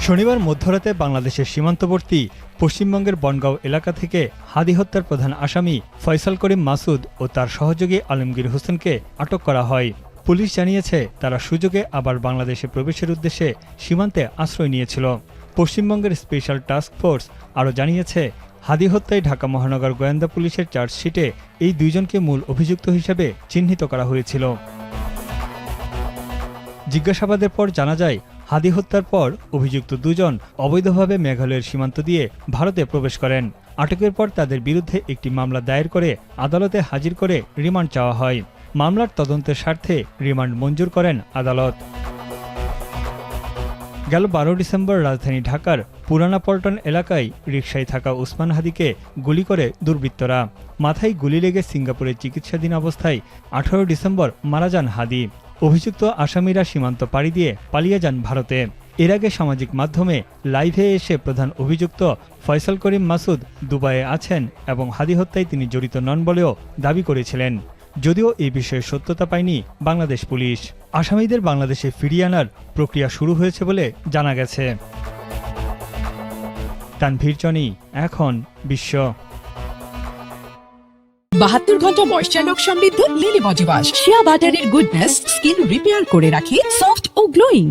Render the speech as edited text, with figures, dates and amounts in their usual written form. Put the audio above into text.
শনিবার মধ্যরাতে বাংলাদেশের সীমান্তবর্তী পশ্চিমবঙ্গের বনগাঁও এলাকা থেকে হাদি হত্যার প্রধান আসামি ফয়সাল করিম মাসুদ ও তার সহযোগী আলমগীর হোসেনকে আটক করা হয়। পুলিশ জানিয়েছে, তারা সুযোগে আবার বাংলাদেশে প্রবেশের উদ্দেশ্যে সীমান্তে আশ্রয় নিয়েছিল। পশ্চিমবঙ্গের স্পেশাল টাস্ক ফোর্স আরও জানিয়েছে, হাদি হত্যায় ঢাকা মহানগর গোয়েন্দা পুলিশের চার্জশিটে এই দুইজনকে মূল অভিযুক্ত হিসেবে চিহ্নিত করা হয়েছিল। জিজ্ঞাসাবাদের পর জানা যায়, হাদি হত্যার পর অভিযুক্ত দুজন অবৈধভাবে মেঘালয়ের সীমান্ত দিয়ে ভারতে প্রবেশ করেন। আটকের পর তাদের বিরুদ্ধে একটি মামলা দায়ের করে আদালতে হাজির করে রিমান্ড চাওয়া হয়। মামলার তদন্তের স্বার্থে রিমান্ড মঞ্জুর করেন আদালত। গেল 12 ডিসেম্বর রাজধানী ঢাকার পুরানা পল্টন এলাকায় রিকশায় থাকা ওসমান হাদিকে গুলি করে দুর্বৃত্তরা। মাথায় গুলি লেগে সিঙ্গাপুরে চিকিৎসাধীন অবস্থায় 18 ডিসেম্বর মারা যান হাদি। অভিযুক্ত আসামিরা সীমান্ত পাড়ি দিয়ে পালিয়ে যান ভারতে। এর আগে সামাজিক মাধ্যমে লাইভে এসে প্রধান অভিযুক্ত ফয়সাল করিম মাসুদ দুবাইয়ে আছেন এবং হাদি হত্যায় তিনি জড়িত নন বলেও দাবি করেছিলেন। যদিও এই বিষয়ে সত্যতা পায়নি বাংলাদেশ পুলিশ। আসামিদের বাংলাদেশে ফিরিয়ে আনার প্রক্রিয়া শুরু হয়েছে বলে জানা গেছে। তানভীর চনি, এখন বিশ্ব। 72 ঘন্টা ময়েশ্চার লক সমৃদ্ধ লিলি বডি ওয়াশ শিয়া বাটারের গুডনেস স্কিন রিপেয়ার করে রাখে সফট ও গ্লোয়িং।